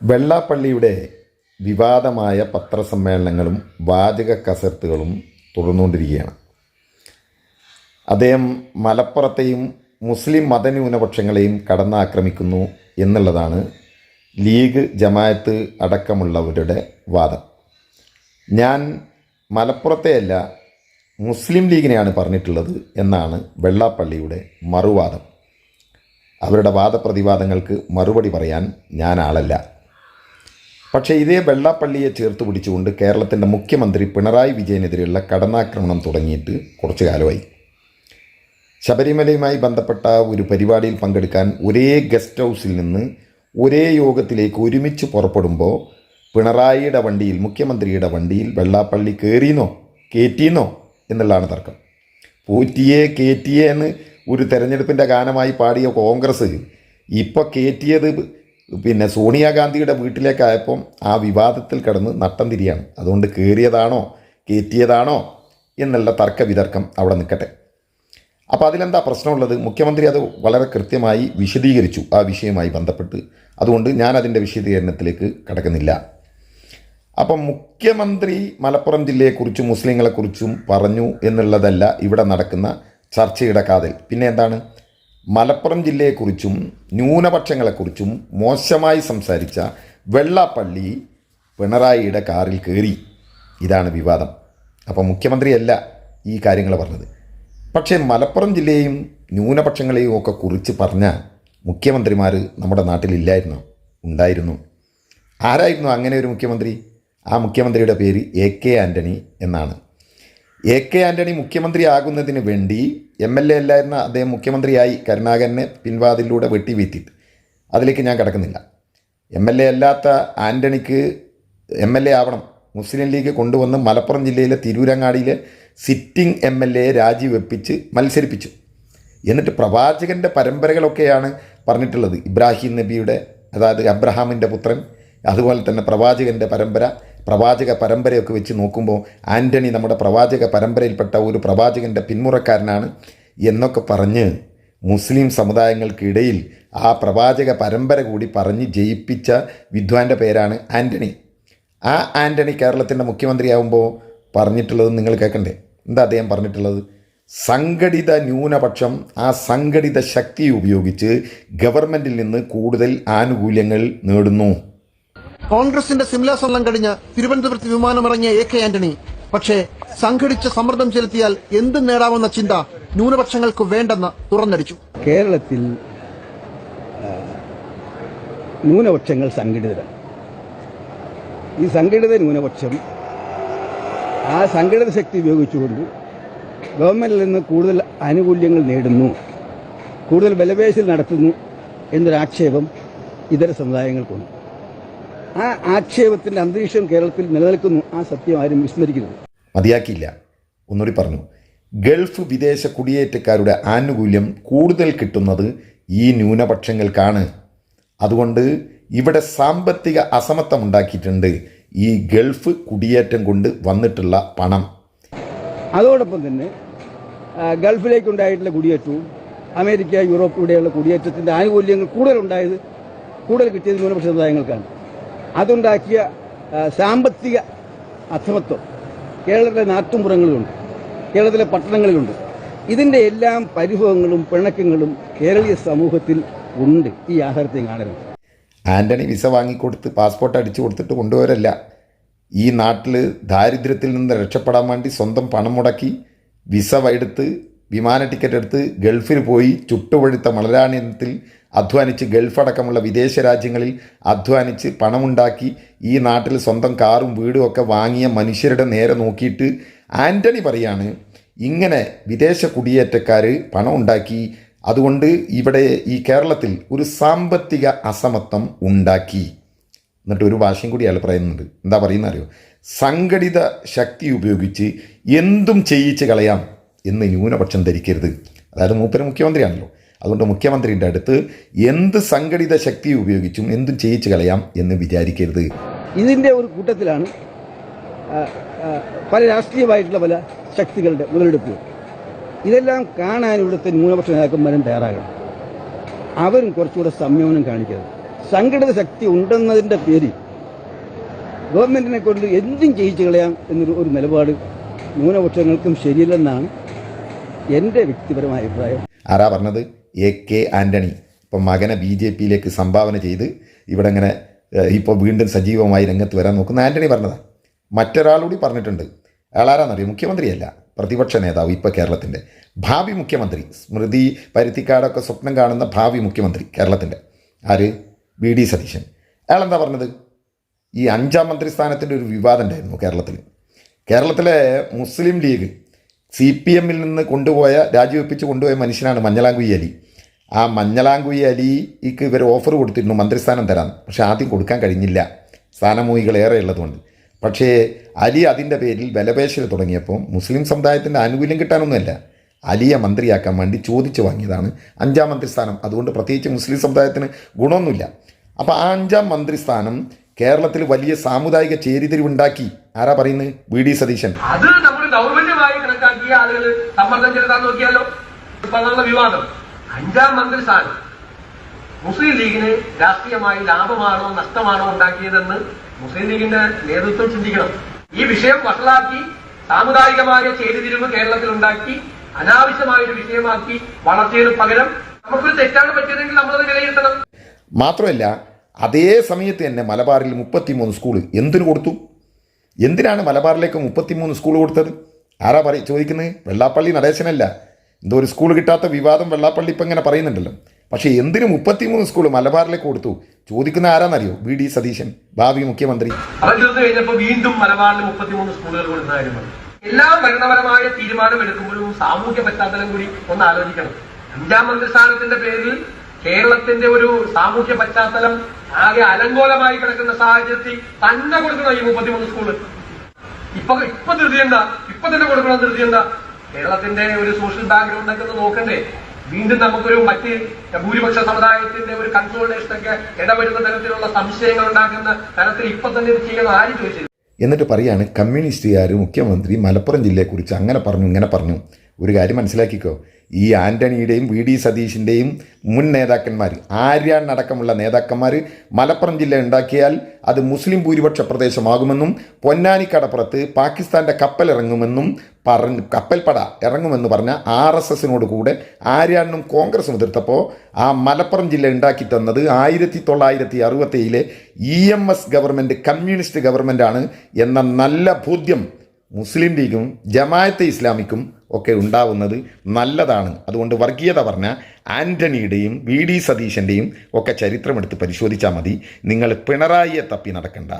വെള്ളാപ്പള്ളിയുടെ വിവാദമായ പത്രസമ്മേളനങ്ങളും വാചക കസർത്തുകളും തുടർന്നുകൊണ്ടിരിക്കുകയാണ്. അദ്ദേഹം മലപ്പുറത്തെയും മുസ്ലിം മതന്യൂനപക്ഷങ്ങളെയും കടന്നാക്രമിക്കുന്നു എന്നുള്ളതാണ് ലീഗ്, ജമാഅത്ത് അടക്കമുള്ളവരുടെ വാദം. ഞാൻ മലപ്പുറത്തെയല്ല, മുസ്ലിം ലീഗിനെയാണ് പറഞ്ഞിട്ടുള്ളത് എന്നാണ് വെള്ളാപ്പള്ളിയുടെ മറുവാദം. അവരുടെ വാദപ്രതിവാദങ്ങൾക്ക് മറുപടി പറയാൻ ഞാൻ ആളല്ല. പക്ഷേ ഇതേ വെള്ളാപ്പള്ളിയെ ചേർത്ത് പിടിച്ചുകൊണ്ട് കേരളത്തിൻ്റെ മുഖ്യമന്ത്രി പിണറായി വിജയനെതിരെയുള്ള കടന്നാക്രമണം തുടങ്ങിയിട്ട് കുറച്ചു കാലമായി. ശബരിമലയുമായി ബന്ധപ്പെട്ട ഒരു പരിപാടിയിൽ പങ്കെടുക്കാൻ ഒരേ ഗസ്റ്റ് ഹൗസിൽ നിന്ന് ഒരേ യോഗത്തിലേക്ക് ഒരുമിച്ച് പുറപ്പെടുമ്പോൾ പിണറായിയുടെ വണ്ടിയിൽ, മുഖ്യമന്ത്രിയുടെ വണ്ടിയിൽ വെള്ളാപ്പള്ളി കയറ്റിയെന്നോ എന്നുള്ളതാണ് തർക്കം. പോറ്റിയെ കയറ്റിയേ എന്ന് ഒരു തെരഞ്ഞെടുപ്പിൻ്റെ ഗാനമായി പാടിയ കോൺഗ്രസ് ഇപ്പോൾ കയറ്റിയത് സോണിയാഗാന്ധിയുടെ വീട്ടിലേക്കായപ്പം ആ വിവാദത്തിൽ കിടന്ന് നട്ടം തിരിയാണ്. അതുകൊണ്ട് കയറ്റിയതാണോ എന്നുള്ള തർക്ക വിതർക്കം അവിടെ നിൽക്കട്ടെ. അപ്പോൾ അതിലെന്താ പ്രശ്നമുള്ളത്? മുഖ്യമന്ത്രി അത് വളരെ കൃത്യമായി വിശദീകരിച്ചു ആ വിഷയവുമായി ബന്ധപ്പെട്ട്. അതുകൊണ്ട് ഞാൻ അതിൻ്റെ വിശദീകരണത്തിലേക്ക് കടക്കുന്നില്ല. അപ്പം മുഖ്യമന്ത്രി മലപ്പുറം ജില്ലയെക്കുറിച്ചും മുസ്ലിങ്ങളെക്കുറിച്ചും പറഞ്ഞു എന്നുള്ളതല്ല ഇവിടെ നടക്കുന്ന ചർച്ചയുടെ കാതൽ. പിന്നെ എന്താണ്? മലപ്പുറം ജില്ലയെക്കുറിച്ചും ന്യൂനപക്ഷങ്ങളെക്കുറിച്ചും മോശമായി സംസാരിച്ച വെള്ളാപ്പള്ളി പിണറായിയുടെ കാറിൽ കയറി. ഇതാണ് വിവാദം. അപ്പം മുഖ്യമന്ത്രിയല്ല ഈ കാര്യങ്ങൾ പറഞ്ഞത്. പക്ഷേ മലപ്പുറം ജില്ലയെയും ന്യൂനപക്ഷങ്ങളെയും ഒക്കെ കുറിച്ച് പറഞ്ഞ മുഖ്യമന്ത്രിമാർ നമ്മുടെ നാട്ടിലില്ലായിരുന്നോ? ഉണ്ടായിരുന്നു. ആരായിരുന്നു അങ്ങനെ ഒരു മുഖ്യമന്ത്രി? ആ മുഖ്യമന്ത്രിയുടെ പേര് AK ആൻ്റണി എന്നാണ്. AK ആൻ്റണി മുഖ്യമന്ത്രി ആകുന്നതിന് വേണ്ടി MLA അല്ലായിരുന്ന അദ്ദേഹം മുഖ്യമന്ത്രിയായി കരുണാകരനെ പിൻവാതിലൂടെ വെട്ടിവീഴ്ത്തിയിട്ട്. അതിലേക്ക് ഞാൻ കിടക്കുന്നില്ല. MLA അല്ലാത്ത ആൻ്റണിക്ക് MLA ആവണം. മുസ്ലിം ലീഗ് കൊണ്ടുവന്ന് മലപ്പുറം ജില്ലയിലെ തിരൂരങ്ങാടിയിലെ സിറ്റിംഗ് MLA രാജിവെപ്പിച്ച് മത്സരിപ്പിച്ചു. എന്നിട്ട് പ്രവാചകൻ്റെ പരമ്പരകളൊക്കെയാണ് പറഞ്ഞിട്ടുള്ളത്. ഇബ്രാഹിം നബിയുടെ, അതായത് അബ്രഹാമിൻ്റെ പുത്രൻ, അതുപോലെ തന്നെ പ്രവാചക പരമ്പരയൊക്കെ വെച്ച് നോക്കുമ്പോൾ ആൻ്റണി നമ്മുടെ പ്രവാചക പരമ്പരയിൽപ്പെട്ട ഒരു പ്രവാചകൻ്റെ പിന്മുറക്കാരനാണ് എന്നൊക്കെ പറഞ്ഞ് മുസ്ലിം സമുദായങ്ങൾക്കിടയിൽ ആ പ്രവാചക പരമ്പര കൂടി പറഞ്ഞ് ജയിപ്പിച്ച വിദ്വാൻ്റെ പേരാണ് ആൻ്റണി. ആ ആൻ്റണി കേരളത്തിൻ്റെ മുഖ്യമന്ത്രിയാകുമ്പോൾ പറഞ്ഞിട്ടുള്ളത് നിങ്ങൾ കേൾക്കണ്ടേ? എന്താ അദ്ദേഹം പറഞ്ഞിട്ടുള്ളത്? സംഘടിത ന്യൂനപക്ഷം ആ സംഘടിത ശക്തി ഉപയോഗിച്ച് ഗവൺമെൻറ്റിൽ നിന്ന് കൂടുതൽ ആനുകൂല്യങ്ങൾ നേടുന്നു. കോൺഗ്രസിന്റെ സിംല സമ്മേളനം കഴിഞ്ഞ് തിരുവനന്തപുരത്ത് വിമാനമിറങ്ങിയ AK ആന്റണി പക്ഷേ സംഘടിച്ച സമ്മർദ്ദം ചെലുത്തിയാൽ എന്തും നേടാമെന്ന ചിന്ത ന്യൂനപക്ഷങ്ങൾക്ക് വേണ്ടെന്ന് തുറന്നടിച്ചു. കേരളത്തിൽ ന്യൂനപക്ഷങ്ങൾ സംഘടിതരാണ്. ഈ സംഘടിത ന്യൂനപക്ഷം ആ സംഘടിത ശക്തി ഉപയോഗിച്ചുകൊണ്ട് ഗവൺമെന്റിൽ നിന്ന് കൂടുതൽ ആനുകൂല്യങ്ങൾ നേടുന്നു, കൂടുതൽ വിലപേശൽ നടത്തുന്നു എന്നൊരാക്ഷേപം ഇതര സമുദായങ്ങൾക്കുണ്ട്. ആ ആക്ഷേപത്തിൻ്റെ അന്തരീക്ഷം കേരളത്തിൽ നിലനിൽക്കുന്നു. ആ സത്യം ആരും വിസ്മരിക്കുന്നു. മതിയാക്കിയില്ല, ഒന്നുകൂടി പറഞ്ഞു. ഗൾഫ് വിദേശ കുടിയേറ്റക്കാരുടെ ആനുകൂല്യം കൂടുതൽ കിട്ടുന്നത് ഈ ന്യൂനപക്ഷങ്ങൾക്കാണ്. അതുകൊണ്ട് ഇവിടെ സാമ്പത്തിക അസമത്വം ഉണ്ടാക്കിയിട്ടുണ്ട് ഈ ഗൾഫ് കുടിയേറ്റം കൊണ്ട് വന്നിട്ടുള്ള പണം. അതോടൊപ്പം തന്നെ ഗൾഫിലേക്കുണ്ടായിട്ടുള്ള കുടിയേറ്റവും അമേരിക്ക, യൂറോപ്പ് ഇവിടെയുള്ള കുടിയേറ്റത്തിൻ്റെ ആനുകൂല്യങ്ങൾ കൂടുതൽ കിട്ടിയത് ന്യൂനപക്ഷ സമുദായങ്ങൾക്കാണ്. അതുണ്ടാക്കിയ സാമ്പത്തിക അസമത്വം കേരളത്തിലെ നാട്ടുമ്പുറങ്ങളിലുണ്ട്, കേരളത്തിലെ പട്ടണങ്ങളിലുണ്ട്. ഇതിൻ്റെ എല്ലാം പരിഭവങ്ങളും പിണക്കങ്ങളും കേരളീയ സമൂഹത്തിൽ ഉണ്ട്. ഈ യാഥാർത്ഥ്യം കാണരുത്. ആൻ്റണി വിസ വാങ്ങിക്കൊടുത്ത് പാസ്പോർട്ട് അടിച്ചു കൊടുത്തിട്ട് കൊണ്ടുപോരല്ല. ഈ നാട്ടിൽ ദാരിദ്ര്യത്തിൽ നിന്ന് രക്ഷപ്പെടാൻ വേണ്ടി സ്വന്തം പണം മുടക്കി വിസ എടുത്ത് വിമാന ടിക്കറ്റ് എടുത്ത് ഗൾഫിൽ പോയി ചുട്ടുപഴുത്ത മണലാണ്യത്തിൽ അധ്വാനിച്ച്, ഗൾഫ് അടക്കമുള്ള വിദേശ രാജ്യങ്ങളിൽ അധ്വാനിച്ച് പണമുണ്ടാക്കി ഈ നാട്ടിൽ സ്വന്തം കാറും വീടും ഒക്കെ വാങ്ങിയ മനുഷ്യരുടെ നേരെ നോക്കിയിട്ട് ആൻ്റണി പറയാണ്, ഇങ്ങനെ വിദേശ കുടിയേറ്റക്കാർ പണം ഉണ്ടാക്കി, അതുകൊണ്ട് ഇവിടെ ഈ കേരളത്തിൽ ഒരു സാമ്പത്തിക അസമത്വം ഉണ്ടാക്കി. എന്നിട്ട് ഒരു ഭാഷയും കൂടി അയാൾ പറയുന്നുണ്ട്. എന്താ പറയുന്ന അറിയോ? സംഘടിത ശക്തി ഉപയോഗിച്ച് എന്തും ചെയ്യിച്ച് കളയാം എന്ന് ന്യൂനപക്ഷം ധരിക്കരുത്. അതായത് മൂപ്പര് മുഖ്യമന്ത്രിയാണല്ലോ. അതുകൊണ്ട് മുഖ്യമന്ത്രിയുടെ അടുത്ത് എന്ത് സംഘടിത ശക്തി ഉപയോഗിച്ചും എന്തും ചെയ്യിച്ച് കളയാം എന്ന് വിചാരിക്കരുത്. ഇതിൻ്റെ ഒരു കൂട്ടത്തിലാണ് പല രാഷ്ട്രീയമായിട്ടുള്ള പല ശക്തികളുടെ മുതലെടുപ്പ്. ഇതെല്ലാം കാണാൻ ഇവിടുത്തെ ന്യൂനപക്ഷ നേതാക്കന്മാരും തയ്യാറാകണം. അവരും കുറച്ചുകൂടെ സംയമനം കാണിക്കരുത്. സംഘടിത ശക്തി ഉണ്ടെന്നതിൻ്റെ പേരിൽ ഗവൺമെൻറ്റിനെ കൊണ്ട് എന്തും ചെയ്യിച്ചു കളയാം എന്നൊരു നിലപാട് ന്യൂനപക്ഷങ്ങൾക്കും ശരിയല്ലെന്നാണ് എൻ്റെ വ്യക്തിപരമായ അഭിപ്രായം. ആരാ പറഞ്ഞത്? AK ആൻ്റണി. ഇപ്പം മകനെ BJP സംഭാവന ചെയ്ത് ഇവിടെ ഇങ്ങനെ ഇപ്പോൾ വീണ്ടും സജീവമായി രംഗത്ത് വരാൻ നോക്കുന്ന ആൻ്റണി പറഞ്ഞതാണ്. മറ്റൊരാളൂടി പറഞ്ഞിട്ടുണ്ട്. അയാളാരാന്നറിയോ? മുഖ്യമന്ത്രിയല്ല, പ്രതിപക്ഷ നേതാവ്, ഇപ്പോൾ കേരളത്തിൻ്റെ ഭാവി മുഖ്യമന്ത്രി. സ്മൃതി പരുത്തിക്കാടൊക്കെ സ്വപ്നം കാണുന്ന ഭാവി മുഖ്യമന്ത്രി കേരളത്തിൻ്റെ. ആര്? VD സതീശൻ. അയാളെന്താ പറഞ്ഞത്? ഈ 5ാം മന്ത്രിസ്ഥാനത്തിൻ്റെ ഒരു വിവാദം ഉണ്ടായിരുന്നു കേരളത്തിലെ മുസ്ലിം ലീഗ് CPM നിന്ന് രാജിവെപ്പിച്ച് കൊണ്ടുപോയ മനുഷ്യനാണ് മഞ്ഞളാംകുഴി അലി. ആ മഞ്ഞളാംകുഴി അലിക്ക് ഇവർ ഓഫർ കൊടുത്തിരുന്നു മന്ത്രിസ്ഥാനം തരാൻ. പക്ഷേ ആദ്യം കൊടുക്കാൻ കഴിഞ്ഞില്ല, സ്ഥാനമോഹികൾ ഏറെ ഉള്ളതുകൊണ്ട്. പക്ഷേ അലി അതിൻ്റെ പേരിൽ ബലപേശൽ തുടങ്ങിയപ്പോൾ മുസ്ലിം സമുദായത്തിൻ്റെ ആനുകൂല്യം കിട്ടാനൊന്നുമല്ല, അലിയെ മന്ത്രിയാക്കാൻ വേണ്ടി ചോദിച്ചു വാങ്ങിയതാണ് 5ാം മന്ത്രിസ്ഥാനം. അതുകൊണ്ട് പ്രത്യേകിച്ച് മുസ്ലിം സമുദായത്തിന് ഗുണമൊന്നുമില്ല. അപ്പോൾ ആ 5ാം മന്ത്രിസ്ഥാനം കേരളത്തിൽ വലിയ സാമുദായിക ചേരിതിരിവുണ്ടാക്കി. ആരാ പറയുന്നത്? VD സതീശൻ. അത് നമ്മൾ ദൗർബല്യമായി കണക്കാക്കിയ ആളുകൾ സമ്മർദ്ദം ചെലുത്താൻ നോക്കിയാലോ? ഇപ്പൊ വിവാദം 5ാം മന്ത്രിസ്ഥാനം മുസ്ലിം ലീഗിന് രാഷ്ട്രീയമായി ലാഭമാണോ നഷ്ടമാണോ ഉണ്ടാക്കിയതെന്ന് മുസ്ലിം ലീഗിന്റെ നേതൃത്വം ചിന്തിക്കണം. ഈ വിഷയം വഷളാക്കി സാമുദായികമായ ചേരിതിരിവ് കേരളത്തിൽ ഉണ്ടാക്കി അനാവശ്യമായൊരു വിഷയമാക്കി വളർത്തിയതിനു പകരം നമുക്കൊരു തെറ്റാണ് പറ്റിയതെങ്കിൽ നമ്മളത് വിലയിരുത്തണം. മാത്രമല്ല അതേ സമയത്ത് തന്നെ മലബാറിൽ 33 സ്കൂൾ എന്തിനു കൊടുത്തു? എന്തിനാണ് മലബാറിലേക്ക് 33 സ്കൂൾ കൊടുത്തത്? ആരാ ചോദിക്കുന്നത്? വെള്ളാപ്പള്ളി നടേശനല്ല. എന്തോ ഒരു സ്കൂൾ കിട്ടാത്ത വിവാദം വെള്ളാപ്പള്ളി ഇപ്പം ഇങ്ങനെ പറയുന്നുണ്ടല്ലോ. പക്ഷേ എന്തിനു 33 സ്കൂൾ മലബാറിലേക്ക് കൊടുത്തു? ചോദിക്കുന്ന ആരാന്നറിയോ? VD സതീശൻ, ഭാവി മുഖ്യമന്ത്രി. അത് തീർന്നു കഴിഞ്ഞപ്പോൾ വീണ്ടും മലബാറിൽ 33 സ്കൂളുകൾ കൊടുക്കുന്ന കാര്യമാണ്. എല്ലാ ഭരണപരമായ തീരുമാനമെടുക്കുമ്പോഴും സാമൂഹ്യ പശ്ചാത്തലം കൂടി ഒന്ന് ആലോചിക്കണം. 5ാം മന്ത്രിസ്ഥാനത്തിന്റെ പേരിൽ കേരളത്തിന്റെ ഒരു സാമൂഹ്യ പശ്ചാത്തലം ആകെ അലങ്കോലമായി കിടക്കുന്ന സാഹചര്യത്തിൽ തന്നെ കൊടുക്കണം ഈ 33 സ്കൂള്. ഇപ്പൊ ധൃതി എന്താ? ഇപ്പൊ തന്നെ കൊടുക്കണം. ധൃതി എന്താ? കേരളത്തിന്റെ ഒരു സോഷ്യൽ ബാക്ക്ഗ്രൗണ്ട് ഒക്കെ ഒന്ന് നോക്കണ്ടേ? വീണ്ടും നമുക്കൊരു മറ്റ് ഭൂരിപക്ഷ സമുദായത്തിന്റെ ഒരു കൺസോളിഡേഷനൊക്കെ ഇടവരുന്ന തരത്തിലുള്ള സംശയങ്ങൾ ഉണ്ടാക്കുന്ന തരത്തിൽ ഇപ്പൊ തന്നെ ഇത് ചെയ്യണം ആരും ചോദിച്ചില്ല. എന്നിട്ട് പറയാണ് കമ്മ്യൂണിസ്റ്റുകാർ മുഖ്യമന്ത്രി മലപ്പുറം ജില്ലയെക്കുറിച്ച് അങ്ങനെ പറഞ്ഞു ഇങ്ങനെ പറഞ്ഞു. ഒരു കാര്യം മനസ്സിലാക്കിക്കോ, ഈ ആൻ്റണിയുടെയും VD സതീശിൻ്റെയും മുൻ നേതാക്കന്മാർ, ആര്യാടക്കമുള്ള നേതാക്കന്മാർ മലപ്പുറം ജില്ല ഉണ്ടാക്കിയാൽ അത് മുസ്ലിം ഭൂരിപക്ഷ പ്രദേശമാകുമെന്നും പൊന്നാനിക്കടപ്പുറത്ത് പാകിസ്ഥാൻ്റെ കപ്പൽപ്പട ഇറങ്ങുമെന്ന് പറഞ്ഞ RSSനോട് കൂടെ ആര്യാടനും കോൺഗ്രസും എതിർത്തപ്പോൾ ആ മലപ്പുറം ജില്ല ഉണ്ടാക്കി തന്നത് 1967 EMS ഗവൺമെൻറ്, കമ്മ്യൂണിസ്റ്റ് ഗവൺമെൻറ്റാണ് എന്ന നല്ല ബോധ്യം മുസ്ലിം ലീഗും ജമാഅത്തെ ഇസ്ലാമിക്കും ഒക്കെ ഉണ്ടാവുന്നത് നല്ലതാണ്. അതുകൊണ്ട് വർഗീയത പറഞ്ഞ ആൻ്റണിയുടെയും VD സതീശൻ്റെയും ഒക്കെ ചരിത്രമെടുത്ത് പരിശോധിച്ചാൽ മതി. നിങ്ങൾ പിണറായിയെ തപ്പി നടക്കണ്ട.